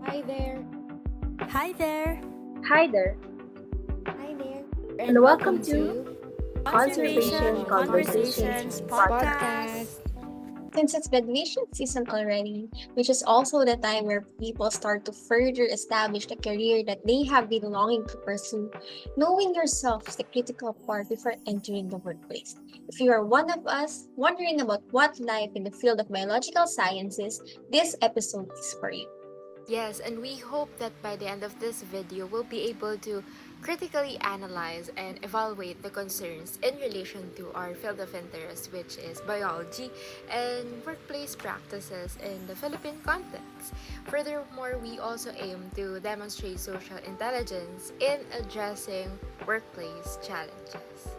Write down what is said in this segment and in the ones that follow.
Hi there. Hi there! Hi there, Hi there. and welcome to Conservation Conservation Conversations Conversations Podcast. Podcast! Since it's graduation season already, which is also the time where people start to further establish the career that they have been longing to pursue, knowing yourself is the critical part before entering the workplace. If you are one of us wondering about what life in the field of biological sciences, this episode is for you. Yes, and we hope that by the end of this video, we'll be able to critically analyze and evaluate the concerns in relation to our field of interest, which is biology and workplace practices in the Philippine context. Furthermore, we also aim to demonstrate social intelligence in addressing workplace challenges.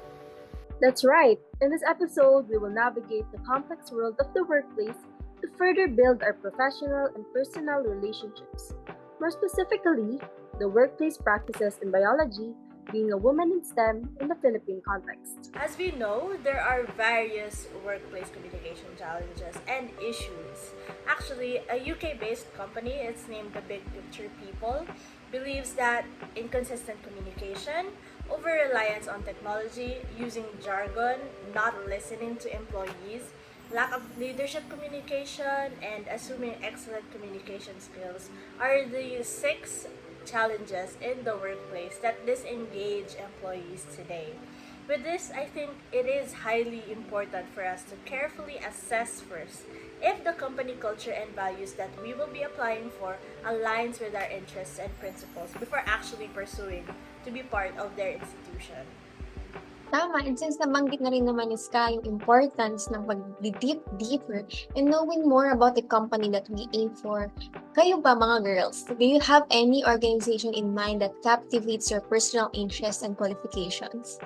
That's right. In this episode, we will navigate the complex world of the workplace to further build our professional and personal relationships. More specifically, the workplace practices in biology, being a woman in STEM in the Philippine context. As we know, there are various workplace communication challenges and issues. Actually, a UK based company, it's named The Big Picture People, believes that inconsistent communication, over reliance on technology, using jargon, not listening to employees, lack of leadership communication, and assuming excellent communication skills are the six challenges in the workplace that disengage employees today. With this, I think it is highly important for us to carefully assess first if the company culture and values that we will be applying for aligns with our interests and principles before actually pursuing to be part of their institution. Tama, and since nabanggit na rin naman ni Ska yung importance ng pag-deep deeper and knowing more about the company that we aim for, kayo ba mga girls, do you have any organization in mind that captivates your personal interests and qualifications?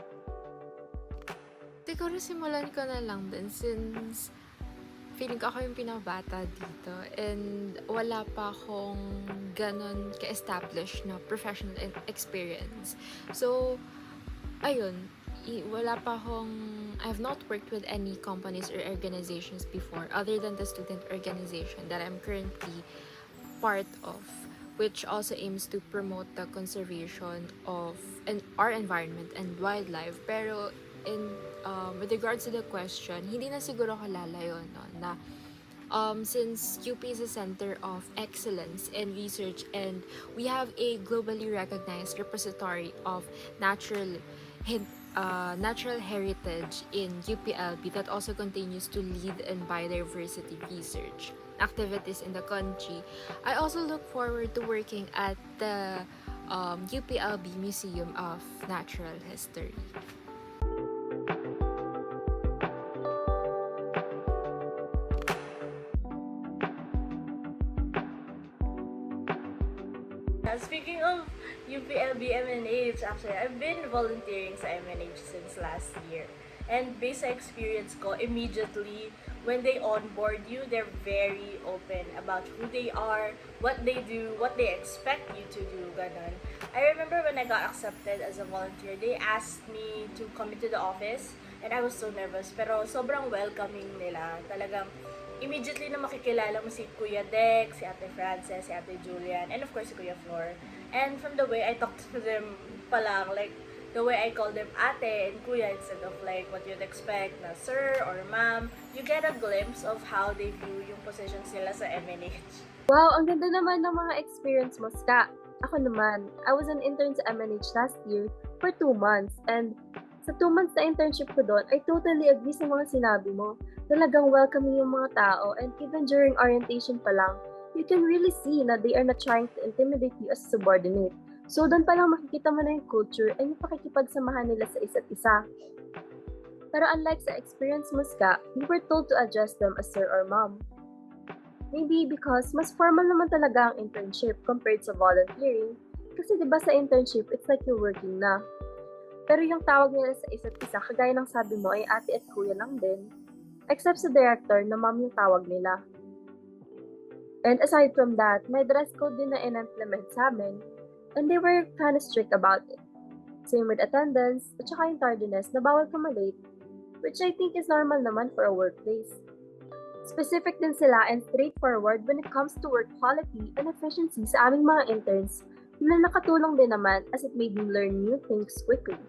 Siguro simulan ko na lang din since feeling ko ako yung pinabata dito and wala pa akong ganon ka-establish na professional experience. So, ayun, wala pa akong, I have not worked with any companies or organizations before other than the student organization that I'm currently part of, which also aims to promote the conservation of our environment and wildlife. Pero with regards to the question, hindi na siguro ako lalayo no, na since UP is a center of excellence in research and we have a globally recognized repository of natural heritage in UPLB that also continues to lead in biodiversity research activities in the country. I also look forward to working at the UPLB Museum of Natural History. Speaking of UPLB MNH, actually, I've been volunteering sa MNH since last year. And based sa experience ko, immediately, when they onboard you, they're very open about who they are, what they do, what they expect you to do, ganon. I remember when I got accepted as a volunteer, they asked me to come into the office, and I was so nervous, pero sobrang welcoming nila. Talagang, immediately na makikilala mo si Kuya Dex, si Ate Frances, si Ate Julian, and of course si Kuya Flor. And from the way I talked to them palang, like, the way I call them ate and kuya instead of like what you'd expect na sir or ma'am, you get a glimpse of how they view yung positions nila sa MNH. Wow, ang ganda naman ng mga experience mo, Ska. Ako naman, I was an intern sa MNH last year for 2 months and sa 2 months na internship ko doon, I totally agree sa mga sinabi mo. Talagang welcoming yung mga tao and even during orientation pa lang, you can really see na they are not trying to intimidate you as a subordinate. So doon pa lang makikita mo na yung culture and yung pakikipagsamahan nila sa isa't isa. Pero unlike sa experience mo, Ska, you were told to address them as sir or ma'am. Maybe because mas formal naman talaga ang internship compared sa volunteering. Kasi diba sa internship, it's like you're working na. Pero yung tawag nila sa isa't isa, kagaya ng sabi mo, ay ate at kuya lang din. Except sa director na ma'am yung tawag nila. And aside from that, may dress code din na in-implement sa amin. And they were kind of strict about it. Same with attendance, at saka yung tardiness na bawal ka malate, which I think is normal naman for a workplace. Specific din sila and straightforward when it comes to work quality and efficiency sa aming mga interns na nakatulong din naman as it made me learn new things quickly.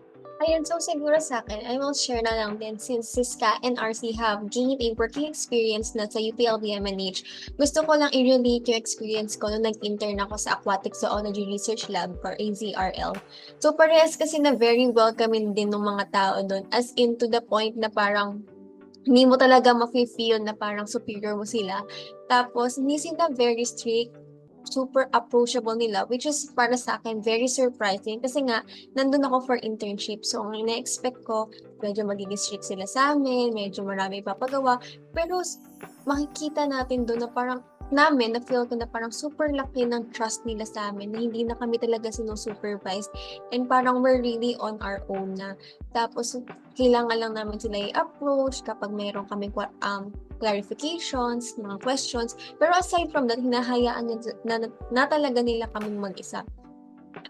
Ayun, so siguro sa akin, I will share na lang din since Siska and RC have gained a working experience na sa UPLB-MNH. Gusto ko lang i-relate yung experience ko nung nag-intern ako sa Aquatic Zoology Research Lab or AZRL. So parehas kasi na very welcoming din ng mga tao doon as in to the point na parang hindi mo talaga mafe-feel na parang superior mo sila. Tapos, hindi sila very strict, super approachable nila, which is para sa akin very surprising kasi nga, nandun ako for internship. So, ang ina-expect ko, medyo magiging strict sila sa amin, medyo marami ipapagawa. Pero, makikita natin doon na parang na-feel ko na parang super laki ng trust nila sa amin na hindi na kami talaga sinusupervise and parang we're really on our own na. Tapos, kailangan lang namin sila i-approach kapag meron kami clarifications, mga questions. Pero aside from that, hinahayaan na talaga nila kaming mag-isa.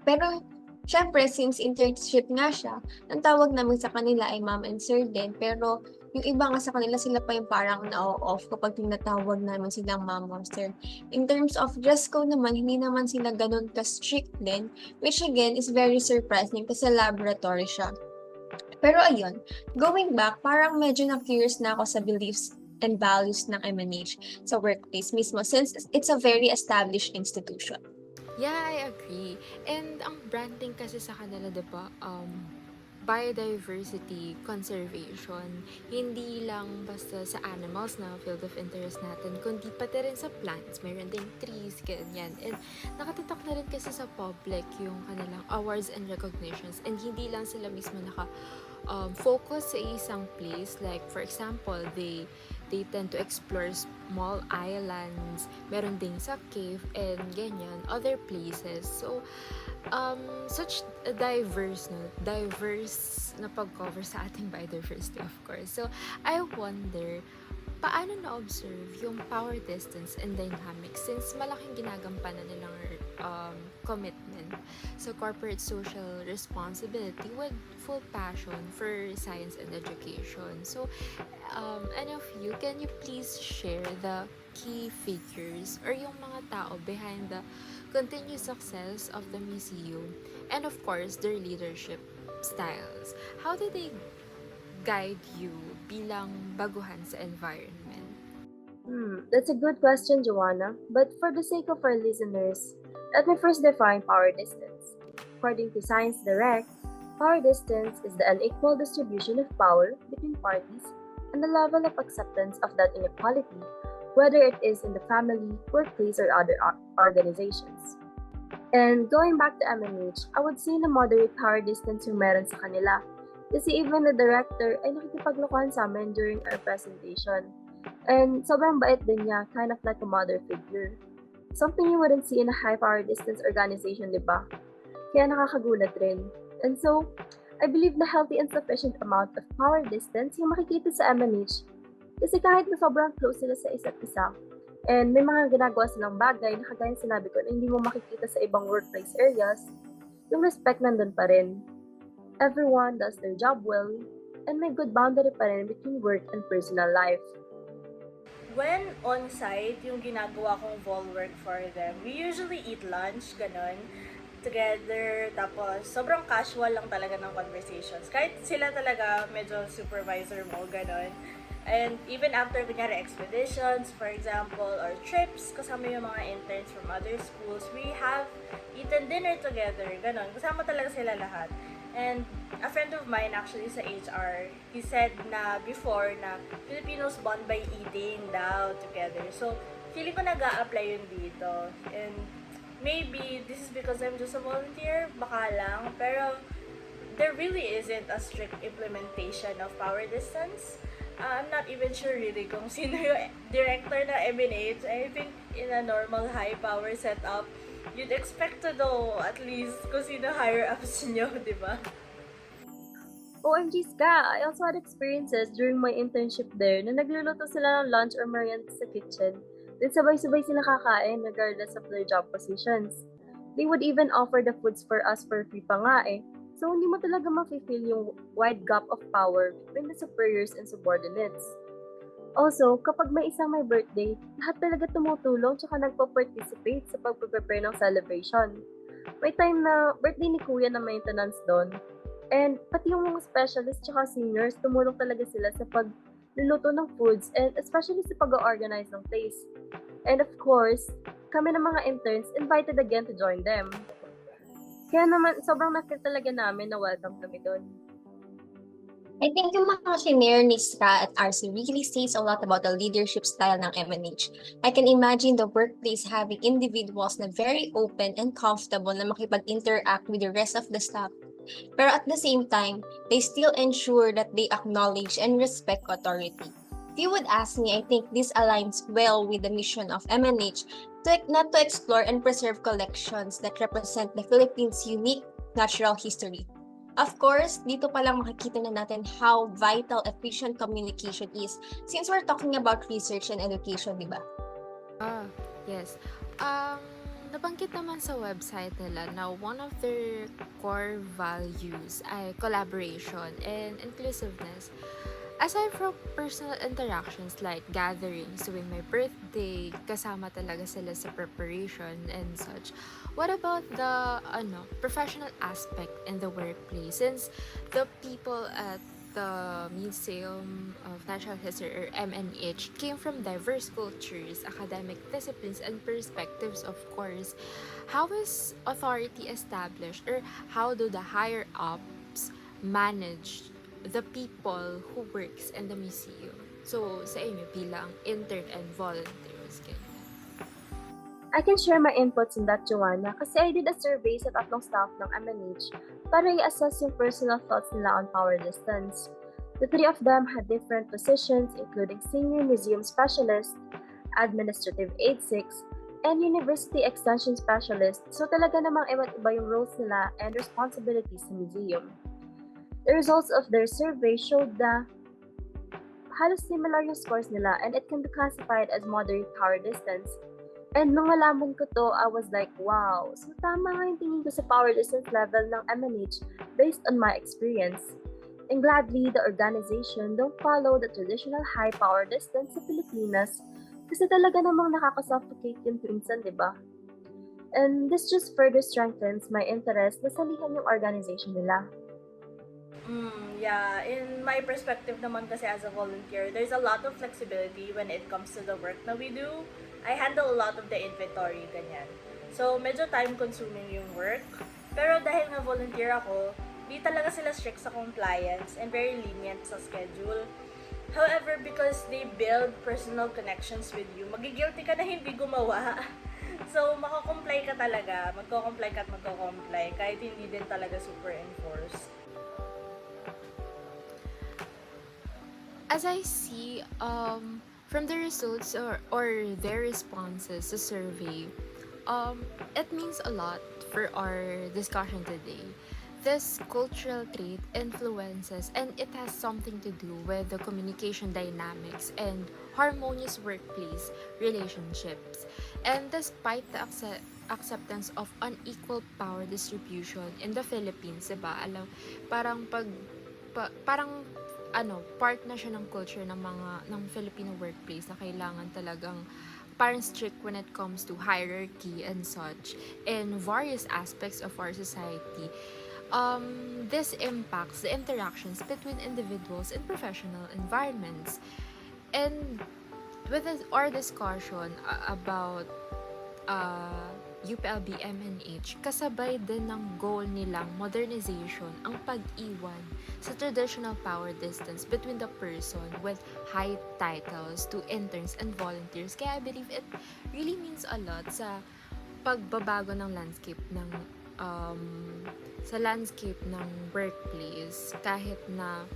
Pero, syempre, since internship nga siya, ang tawag namin sa kanila ay ma'am and sir din. Pero, yung iba nga sa kanila, sila pa yung parang na-off kapag tinatawag namin silang ma'am or sir. In terms of dress code naman, hindi naman sila ganun ka-strict din, which again is very surprising kasi laboratory siya. Pero ayun, going back, parang medyo na-curious na ako sa beliefs and values ng MNH sa workplace mismo since it's a very established institution. Yeah, I agree. And ang branding kasi sa kanila, di ba, biodiversity conservation, hindi lang basta sa animals na field of interest natin, kundi pati rin sa plants. Meron ding trees, ganyan. And nakatatak na rin kasi sa public yung kanilang awards and recognitions. And hindi lang sila mismo focus sa isang place. Like, for example, they tend to explore small islands, meron ding sa cave, and ganyan, other places. So, such a diverse na pag-cover sa ating biodiversity, of course. So, I wonder, paano na-observe yung power distance and dynamics since malaking ginagampanan nilang commitment sa corporate social responsibility with full passion for science and education. So, any of you, can you please share the key figures or yung mga tao behind the continued success of the museum and of course their leadership styles? How did they guide you bilang baguhan sa environment? That's a good question, Joanna. But for the sake of our listeners, let me first define power distance. According to Science Direct, power distance is the unequal distribution of power between parties and the level of acceptance of that inequality, whether it is in the family, workplace, or other organizations. And going back to MNH, I would say na moderate power distance yung meron sa kanila. Kasi even the director ay nakikipaglokohan sa amin during our presentation. And sobrang bait din niya, kind of like a mother figure. Something you wouldn't see in a high power distance organization, di ba? Kaya nakakagulat rin. And so, I believe na healthy and sufficient amount of power distance yung makikita sa MNH. Kasi kahit na sobrang close sila sa isa't isa, and may mga ginagawa silang bagay na kagaya sinabi ko na hindi mo makikita sa ibang workplace areas, yung respect nandun pa rin. Everyone does their job well, and may good boundary pa rin between work and personal life. When on-site, yung ginagawa kong vol work for them, we usually eat lunch, ganon, together. Tapos, sobrang casual lang talaga ng conversations. Kahit sila talaga, medyo supervisor mo, ganon. And even after, kunyari, expeditions, for example, or trips, kasama yung mga interns from other schools, we have eaten dinner together, ganon. Kasama talaga sila lahat. And a friend of mine actually sa HR, he said na before na Filipinos bond by eating daw together. So, feeling ko nag-a-apply yun dito. And maybe this is because I'm just a volunteer, baka lang. Pero there really isn't a strict implementation of power distance. I'm not even sure really kung sino yung director na MNH. I think in a normal high power setup, you'd expect to know at least kung sino higher ups nyo, di ba? OMG Ska, I also had experiences during my internship there na nagluluto sila ng lunch or merienda sa kitchen. Then sabay-sabay sila kakain regardless of their job positions. They would even offer the foods for us for free pa nga eh. So hindi mo talaga mafe-feel yung wide gap of power between the superiors and subordinates. Also, kapag may isang may birthday, lahat talaga tumutulong tsaka nagpa-participate sa pagpe-prepare ng celebration. May time na birthday ni kuya na maintenance doon. And pati yung mga specialists tsaka seniors, tumulong talaga sila sa pagluluto ng foods and especially sa pag-organize ng place. And of course, kami ng mga interns invited again to join them. Kaya naman, sobrang na-feel talaga namin na welcome kami doon. I think yung mga shinare ni Sra at RC really says a lot about the leadership style ng MNH. I can imagine the workplace having individuals na very open and comfortable na makipag-interact with the rest of the staff. Pero at the same time, they still ensure that they acknowledge and respect authority. If you would ask me, I think this aligns well with the mission of MNH not to explore and preserve collections that represent the Philippines' unique natural history. Of course, dito pa lang makikita na natin how vital efficient communication is since we're talking about research and education, di ba? Ah, yes. Um, Nabanggit naman sa website nila na one of their core values ay collaboration and inclusiveness. Aside from personal interactions like gatherings tuwing my birthday, kasama talaga sila sa preparation and such. What about the professional aspect in the workplace? Since the people at the Museum of Natural History or MNH came from diverse cultures, academic disciplines, and perspectives, of course. How is authority established or how do the higher ups manage the people who works in the museum? So, sa inyo bilang intern and volunteers, ganyan. I can share my inputs in that, Joanna, kasi I did a survey sa tatlong staff ng MNH para i-assess yung personal thoughts nila on power distance. The three of them had different positions including senior museum specialist, administrative aide 6, and university extension specialist, so talaga namang iba yung roles nila and responsibilities sa museum. The results of their survey showed na halos similar yung scores nila and it can be classified as moderate power distance. And nung nalaman ko to, I was like, wow. So tama nga yung tingin ko sa power distance level ng MNH based on my experience. And gladly, the organization don't follow the traditional high power distance sa Pilipinas kasi talaga namang nakaka-suffocate yun minsan, di ba? And this just further strengthens my interest na salihan yung organization nila. Yeah, in my perspective naman kasi as a volunteer, there's a lot of flexibility when it comes to the work na we do. I handle a lot of the inventory, ganyan. So, medyo time-consuming yung work. Pero dahil nga volunteer ako, di talaga sila strict sa compliance and very lenient sa schedule. However, because they build personal connections with you, magigilty ka na hindi gumawa. So, makakomply ka talaga. Magko-comply ka at magko-comply kahit hindi din talaga super enforced. As I see, from the results or their responses to survey, it means a lot for our discussion today. This cultural trait influences and it has something to do with the communication dynamics and harmonious workplace relationships. And despite the acceptance of unequal power distribution in the Philippines, diba? Alam, parang parang part na siya ng culture ng Filipino workplace na kailangan talagang parang strict when it comes to hierarchy and such in various aspects of our society. This impacts the interactions between individuals in professional environments. And with our discussion about UPLB MNH, kasabay din ng goal nilang modernization ang pag-iwan sa traditional power distance between the person with high titles to interns and volunteers. Kaya I believe it really means a lot sa pagbabago ng landscape ng workplace kahit na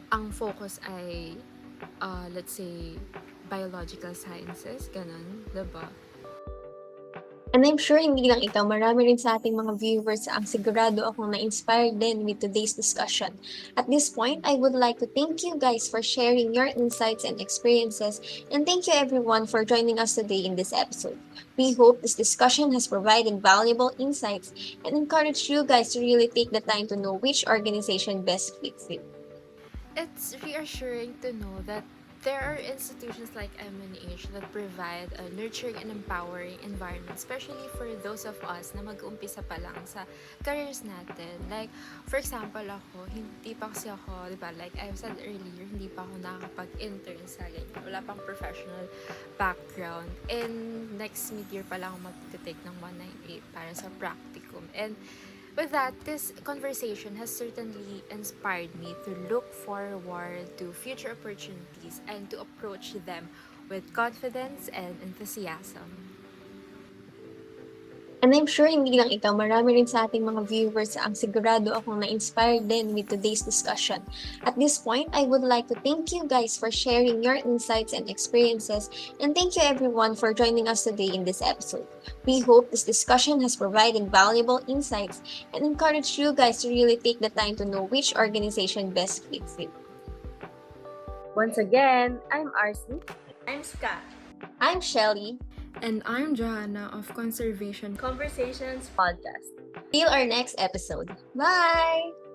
ang focus ay let's say biological sciences, ganun, diba? And I'm sure hindi lang ikaw, marami rin sa ating mga viewers ang sigurado akong na-inspired din with today's discussion. At this point, I would like to thank you guys for sharing your insights and experiences, and thank you everyone for joining us today in this episode. We hope this discussion has provided valuable insights and encouraged you guys to really take the time to know which organization best fits you. It's reassuring to know that there are institutions like MNH that provide a nurturing and empowering environment, especially for those of us na mag-uumpisa pa lang sa careers natin. Like, for example, ako, hindi pa kasi ako, di ba, like I've said earlier, hindi pa ako nakakapag-intern sa ganyan. Wala pang professional background. And next mid-year pa lang ako mag-take ng 198 para sa practicum. And with that, this conversation has certainly inspired me to look forward to future opportunities and to approach them with confidence and enthusiasm. And I'm sure hindi lang ikaw, marami rin sa ating mga viewers ang sigurado akong na-inspired din with today's discussion. At this point, I would like to thank you guys for sharing your insights and experiences, and thank you everyone for joining us today in this episode. We hope this discussion has provided valuable insights and encouraged you guys to really take the time to know which organization best fits you. Once again, I'm RC. I'm Ska. I'm Shelly. And I'm Joanna of Conservation Conversations Podcast. Till our next episode. Bye!